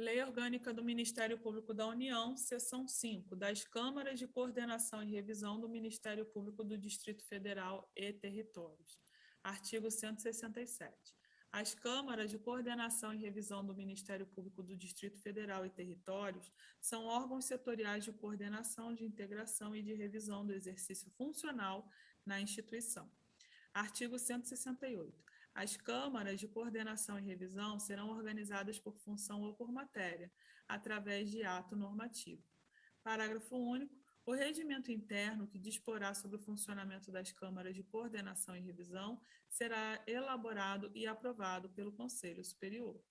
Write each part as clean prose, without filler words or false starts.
Lei Orgânica do Ministério Público da União, seção 5, das Câmaras de Coordenação e Revisão do Ministério Público do Distrito Federal e Territórios. Artigo 167. As câmaras de coordenação e revisão do Ministério Público do Distrito Federal e Territórios são órgãos setoriais de coordenação, de integração e de revisão do exercício funcional na instituição. Artigo 168. As câmaras de coordenação e revisão serão organizadas por função ou por matéria, através de ato normativo. Parágrafo único. O regimento interno que disporá sobre o funcionamento das câmaras de coordenação e revisão será elaborado e aprovado pelo Conselho Superior.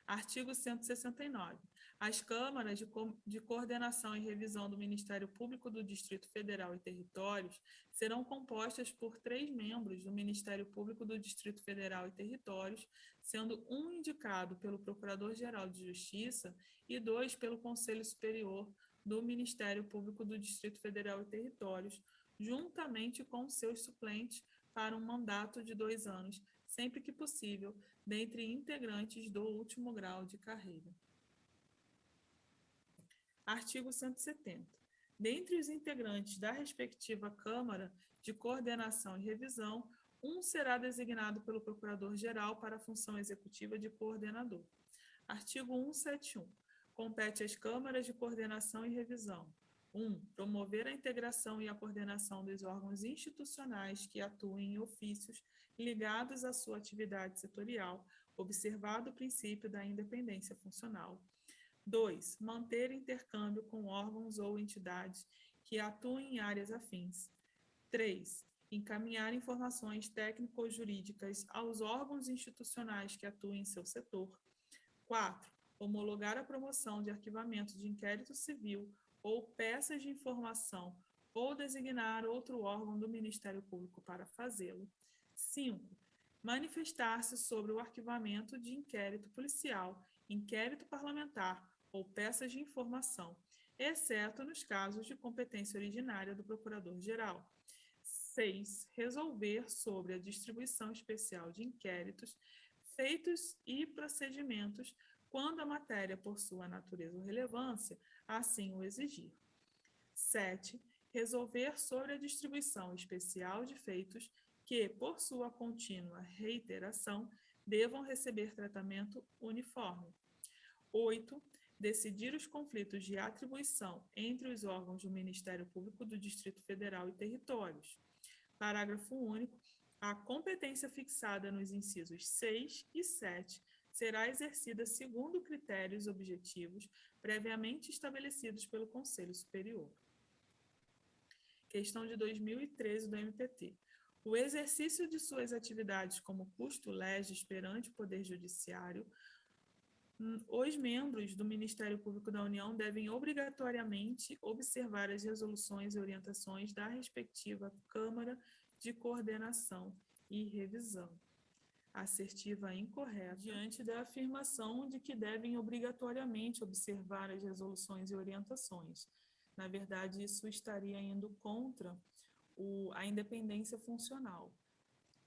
Artigo 169. As câmaras de coordenação e revisão do Ministério Público do Distrito Federal e Territórios serão compostas por 3 membros do Ministério Público do Distrito Federal e Territórios, sendo um indicado pelo Procurador-Geral de Justiça e 2 pelo Conselho Superior do Ministério Público do Distrito Federal e Territórios, juntamente com seus suplentes, para um mandato de 2 anos, sempre que possível, dentre integrantes do último grau de carreira. Artigo 170. Dentre os integrantes da respectiva Câmara de Coordenação e Revisão, um será designado pelo Procurador-Geral para a função executiva de coordenador. Artigo 171. Compete às câmaras de coordenação e revisão: 1. Promover a integração e a coordenação dos órgãos institucionais que atuem em ofícios ligados à sua atividade setorial, observado o princípio da independência funcional. 2. Manter intercâmbio com órgãos ou entidades que atuem em áreas afins. 3. Encaminhar informações técnico-jurídicas aos órgãos institucionais que atuem em seu setor. 4. Homologar a promoção de arquivamento de inquérito civil ou peças de informação ou designar outro órgão do Ministério Público para fazê-lo. 5. Manifestar-se sobre o arquivamento de inquérito policial, inquérito parlamentar ou peças de informação, exceto nos casos de competência originária do Procurador-Geral. 6. Resolver sobre a distribuição especial de inquéritos, feitos e procedimentos quando a matéria, por sua natureza ou relevância, assim o exigir. 7. Resolver sobre a distribuição especial de feitos que, por sua contínua reiteração, devam receber tratamento uniforme. 8. Decidir os conflitos de atribuição entre os órgãos do Ministério Público do Distrito Federal e Territórios. Parágrafo único. A competência fixada nos incisos 6 e 7 será exercida segundo critérios objetivos previamente estabelecidos pelo Conselho Superior. Questão de 2013 do MPT. O exercício de suas atividades como custo legis perante o Poder Judiciário, os membros do Ministério Público da União devem obrigatoriamente observar as resoluções e orientações da respectiva Câmara de Coordenação e Revisão. Assertiva incorreta, diante da afirmação de que devem obrigatoriamente observar as resoluções e orientações. Na verdade, isso estaria indo contra a independência funcional.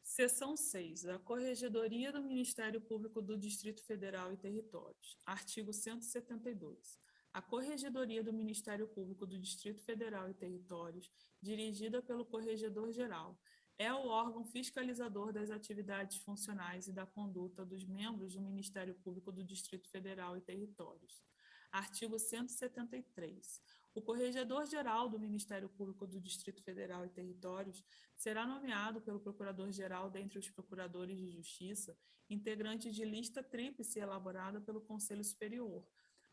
Seção 6. A Corregedoria do Ministério Público do Distrito Federal e Territórios. Artigo 172. A Corregedoria do Ministério Público do Distrito Federal e Territórios, dirigida pelo Corregedor-Geral, é o órgão fiscalizador das atividades funcionais e da conduta dos membros do Ministério Público do Distrito Federal e Territórios. Artigo 173. O Corregedor-Geral do Ministério Público do Distrito Federal e Territórios será nomeado pelo Procurador-Geral dentre os Procuradores de Justiça, integrante de lista tríplice elaborada pelo Conselho Superior,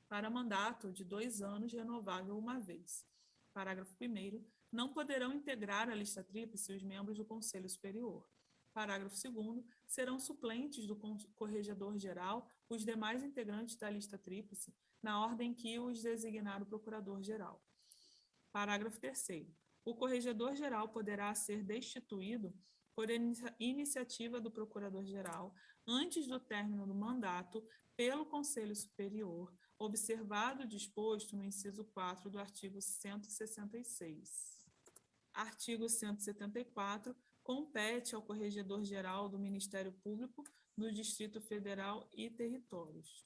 para mandato de 2 anos, renovável uma vez. Parágrafo 1º. Não poderão integrar a lista tríplice os membros do Conselho Superior. Parágrafo 2º. Serão suplentes do Corregedor-Geral os demais integrantes da lista tríplice, na ordem que os designar o Procurador-Geral. Parágrafo 3º. O Corregedor-Geral poderá ser destituído por iniciativa do Procurador-Geral antes do término do mandato pelo Conselho Superior, observado o disposto no inciso 4 do artigo 166. Artigo 174. Compete ao Corregedor-Geral do Ministério Público do Distrito Federal e Territórios.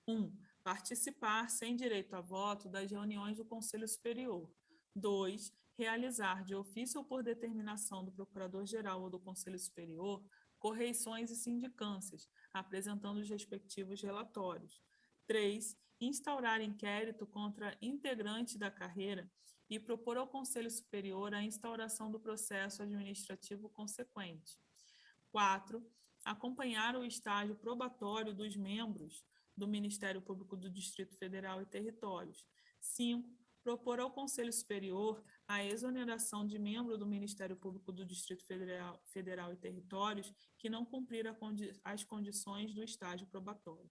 1. Participar sem direito a voto das reuniões do Conselho Superior. 2. Realizar, de ofício ou por determinação do Procurador-Geral ou do Conselho Superior, correições e sindicâncias, apresentando os respectivos relatórios. 3. Instaurar inquérito contra integrante da carreira e propor ao Conselho Superior a instauração do processo administrativo consequente. 4. Acompanhar o estágio probatório dos membros do Ministério Público do Distrito Federal e Territórios. 5. Propor ao Conselho Superior a exoneração de membro do Ministério Público do Distrito Federal e Territórios que não cumprir as condições do estágio probatório.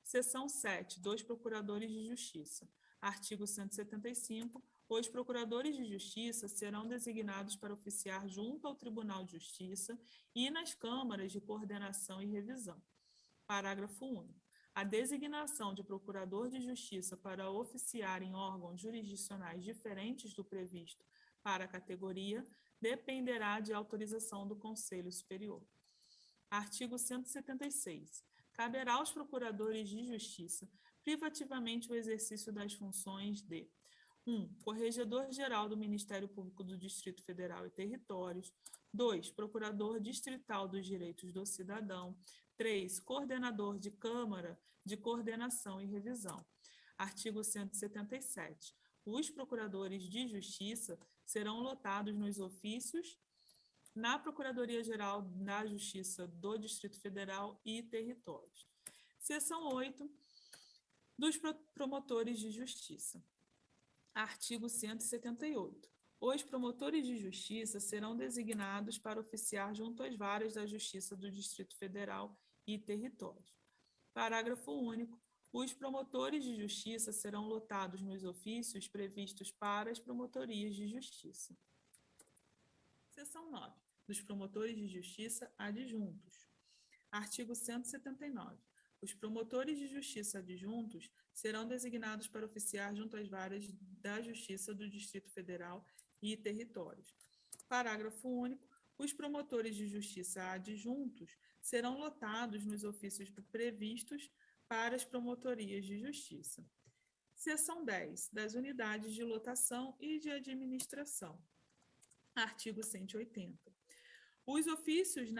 Seção 7. Dos Procuradores de Justiça. Artigo 175. Os procuradores de justiça serão designados para oficiar junto ao Tribunal de Justiça e nas câmaras de coordenação e revisão. Parágrafo único. A designação de procurador de justiça para oficiar em órgãos jurisdicionais diferentes do previsto para a categoria dependerá de autorização do Conselho Superior. Artigo 176. Caberá aos procuradores de justiça privativamente o exercício das funções de 1. Corregedor-geral do Ministério Público do Distrito Federal e Territórios. 2. Procurador distrital dos direitos do cidadão. 3. Coordenador de Câmara de Coordenação e Revisão. Artigo 177. Os procuradores de justiça serão lotados nos ofícios na Procuradoria-Geral da Justiça do Distrito Federal e Territórios. Seção 8. Dos promotores de justiça. Artigo 178. Os promotores de justiça serão designados para oficiar junto às varas da Justiça do Distrito Federal e Territórios. Parágrafo único. Os promotores de justiça serão lotados nos ofícios previstos para as promotorias de justiça. Seção 9. Dos promotores de justiça adjuntos. Artigo 179. Os promotores de justiça adjuntos serão designados para oficiar junto às varas da Justiça do Distrito Federal e Territórios. Parágrafo único. Os promotores de justiça adjuntos serão lotados nos ofícios previstos para as promotorias de justiça. Seção 10. Das unidades de lotação e de administração. Artigo 180. Os ofícios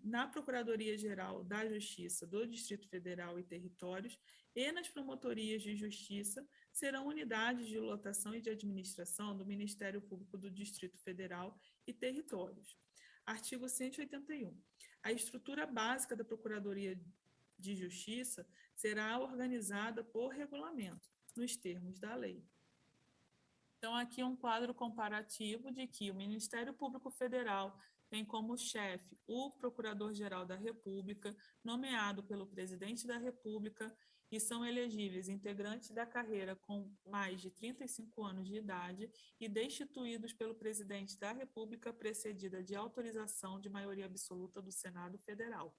na Procuradoria-Geral da Justiça do Distrito Federal e Territórios e nas promotorias de justiça serão unidades de lotação e de administração do Ministério Público do Distrito Federal e Territórios. Artigo 181. A estrutura básica da Procuradoria de Justiça será organizada por regulamento, nos termos da lei. Então, aqui é um quadro comparativo de que o Ministério Público Federal tem como chefe o Procurador-Geral da República, nomeado pelo Presidente da República, e são elegíveis integrantes da carreira com mais de 35 anos de idade e destituídos pelo Presidente da República, precedida de autorização de maioria absoluta do Senado Federal.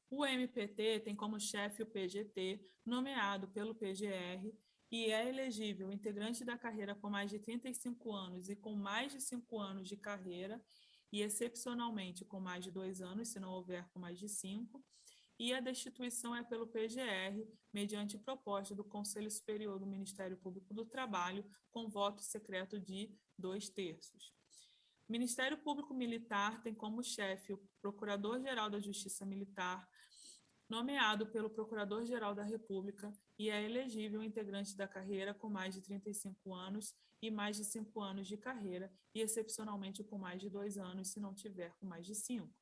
O MPT tem como chefe o PGT, nomeado pelo PGR, e é elegível integrante da carreira com mais de 35 anos e com mais de 5 anos de carreira, e excepcionalmente com mais de 2 anos, se não houver com mais de 5, e a destituição é pelo PGR, mediante proposta do Conselho Superior do Ministério Público do Trabalho, com voto secreto de 2/3. O Ministério Público Militar tem como chefe o Procurador-Geral da Justiça Militar, nomeado pelo Procurador-Geral da República, e é elegível integrante da carreira com mais de 35 anos e mais de 5 anos de carreira, e excepcionalmente com mais de 2 anos, se não tiver com mais de 5.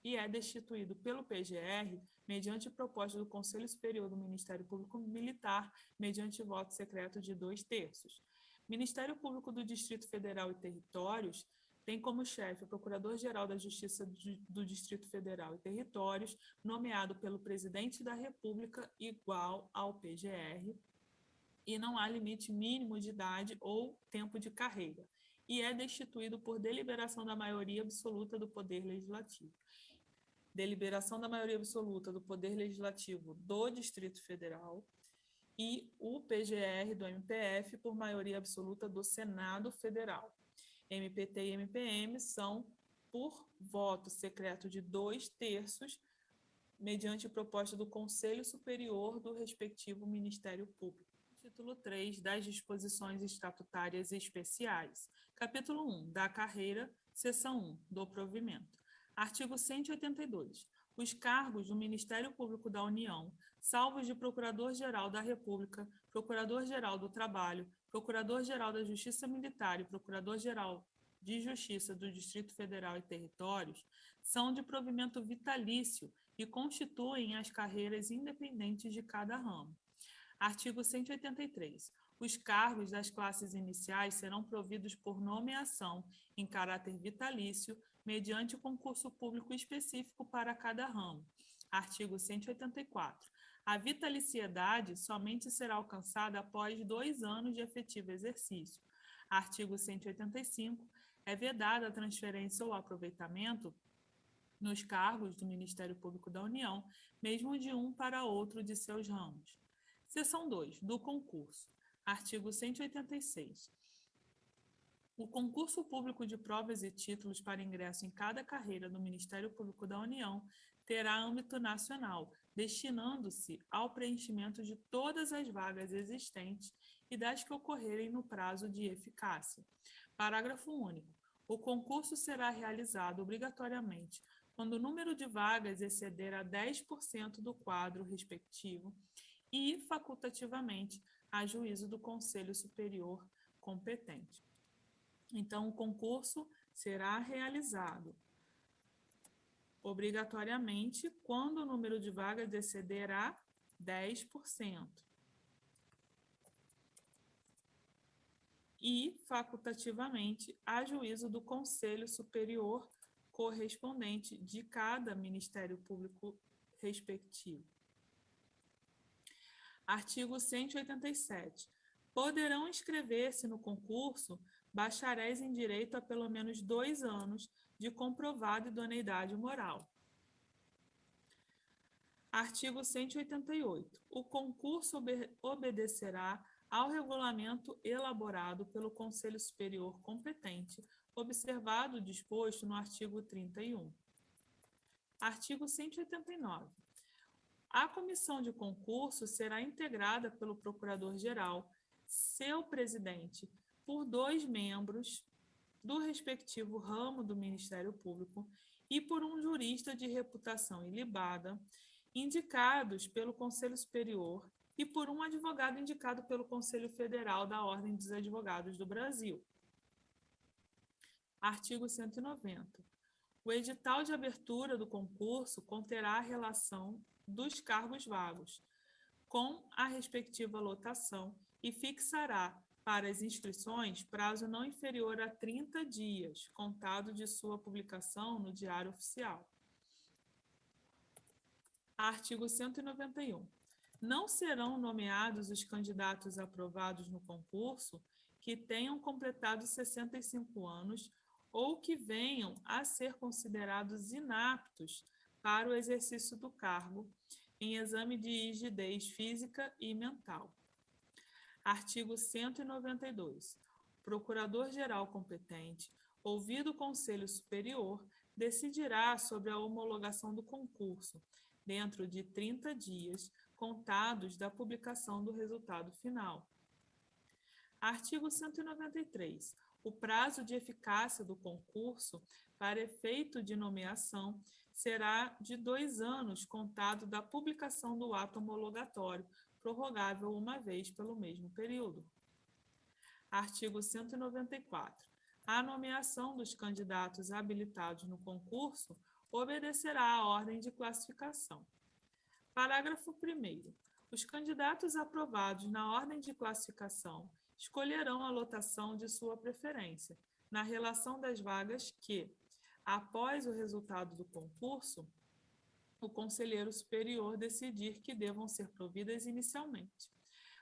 E é destituído pelo PGR, mediante proposta do Conselho Superior do Ministério Público Militar, mediante voto secreto de 2/3. Ministério Público do Distrito Federal e Territórios tem como chefe o Procurador-Geral da Justiça do Distrito Federal e Territórios, nomeado pelo Presidente da República, igual ao PGR, e não há limite mínimo de idade ou tempo de carreira, e é destituído por deliberação da maioria absoluta do Poder Legislativo. Deliberação da maioria absoluta do Poder Legislativo do Distrito Federal e o PGR do MPF por maioria absoluta do Senado Federal. MPT e MPM são por voto secreto de 2/3 mediante proposta do Conselho Superior do respectivo Ministério Público. Título 3 das Disposições Estatutárias Especiais. Capítulo 1 da Carreira, Seção 1 do Provimento. Artigo 182. Os cargos do Ministério Público da União, salvos de Procurador-Geral da República, Procurador-Geral do Trabalho, Procurador-Geral da Justiça Militar e Procurador-Geral de Justiça do Distrito Federal e Territórios, são de provimento vitalício e constituem as carreiras independentes de cada ramo. Artigo 183. Os cargos das classes iniciais serão providos por nomeação em caráter vitalício, mediante concurso público específico para cada ramo. Artigo 184. A vitaliciedade somente será alcançada após 2 anos de efetivo exercício. Artigo 185. É vedada a transferência ou aproveitamento nos cargos do Ministério Público da União, mesmo de um para outro de seus ramos. Seção 2. Do concurso. Artigo 186. O concurso público de provas e títulos para ingresso em cada carreira do Ministério Público da União terá âmbito nacional, destinando-se ao preenchimento de todas as vagas existentes e das que ocorrerem no prazo de eficácia. Parágrafo único. O concurso será realizado obrigatoriamente quando o número de vagas exceder a 10% do quadro respectivo e, facultativamente, a juízo do Conselho Superior competente. Então, o concurso será realizado obrigatoriamente quando o número de vagas exceder a 10%. E, facultativamente, a juízo do Conselho Superior correspondente de cada Ministério Público respectivo. Artigo 187. Poderão inscrever-se no concurso bacharéis em direito a pelo menos 2 anos de comprovada idoneidade moral. Artigo 188. O concurso obedecerá ao regulamento elaborado pelo Conselho Superior competente, observado o disposto no artigo 31. Artigo 189. A comissão de concurso será integrada pelo Procurador-Geral, seu presidente, por 2 membros do respectivo ramo do Ministério Público e por um jurista de reputação ilibada, indicados pelo Conselho Superior, e por um advogado indicado pelo Conselho Federal da Ordem dos Advogados do Brasil. Artigo 190. O edital de abertura do concurso conterá a relação dos cargos vagos com a respectiva lotação e fixará para as inscrições prazo não inferior a 30 dias, contado de sua publicação no Diário Oficial. Artigo 191. Não serão nomeados os candidatos aprovados no concurso que tenham completado 65 anos ou que venham a ser considerados inaptos para o exercício do cargo em exame de rigidez física e mental. Artigo 192. O Procurador-Geral competente, ouvido o Conselho Superior, decidirá sobre a homologação do concurso, dentro de 30 dias, contados da publicação do resultado final. Artigo 193. O prazo de eficácia do concurso, para efeito de nomeação, será de 2 anos, contado da publicação do ato homologatório, prorrogável uma vez pelo mesmo período. Artigo 194. A nomeação dos candidatos habilitados no concurso obedecerá à ordem de classificação. Parágrafo 1º. Os candidatos aprovados na ordem de classificação escolherão a lotação de sua preferência, na relação das vagas que, após o resultado do concurso, o Conselheiro Superior decidir que devam ser providas inicialmente.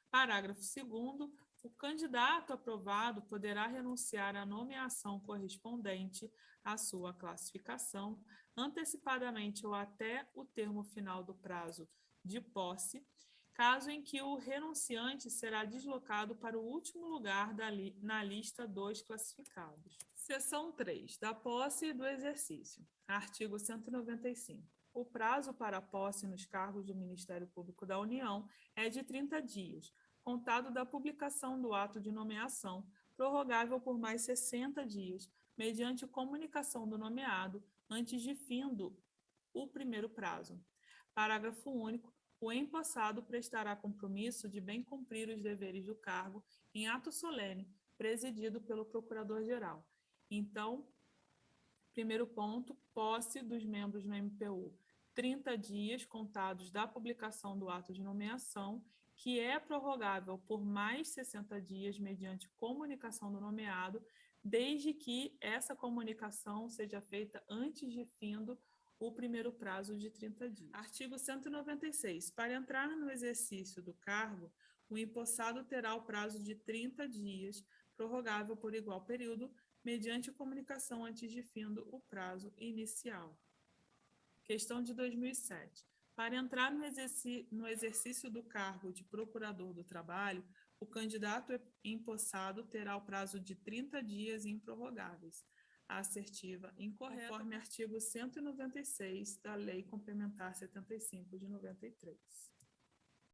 Parágrafo 2º. O candidato aprovado poderá renunciar à nomeação correspondente à sua classificação, antecipadamente ou até o termo final do prazo de posse, caso em que o renunciante será deslocado para o último lugar na lista dos classificados. Seção 3. Da posse e do exercício. Artigo 195. O prazo para a posse nos cargos do Ministério Público da União é de 30 dias, contado da publicação do ato de nomeação, prorrogável por mais 60 dias, mediante comunicação do nomeado antes de findo o primeiro prazo. Parágrafo único. O empossado prestará compromisso de bem cumprir os deveres do cargo em ato solene, presidido pelo Procurador-Geral. Então, primeiro ponto, posse dos membros no MPU. 30 dias contados da publicação do ato de nomeação, que é prorrogável por mais 60 dias mediante comunicação do nomeado, desde que essa comunicação seja feita antes de findo o primeiro prazo de 30 dias. Artigo 196. Para entrar no exercício do cargo, o empossado terá o prazo de 30 dias, prorrogável por igual período, mediante comunicação antes de findo o prazo inicial. Questão de 2007. Para entrar no exercício do cargo de procurador do trabalho, o candidato empossado terá o prazo de 30 dias improrrogáveis. A assertiva incorreta, conforme artigo 196 da Lei Complementar 75 de 93.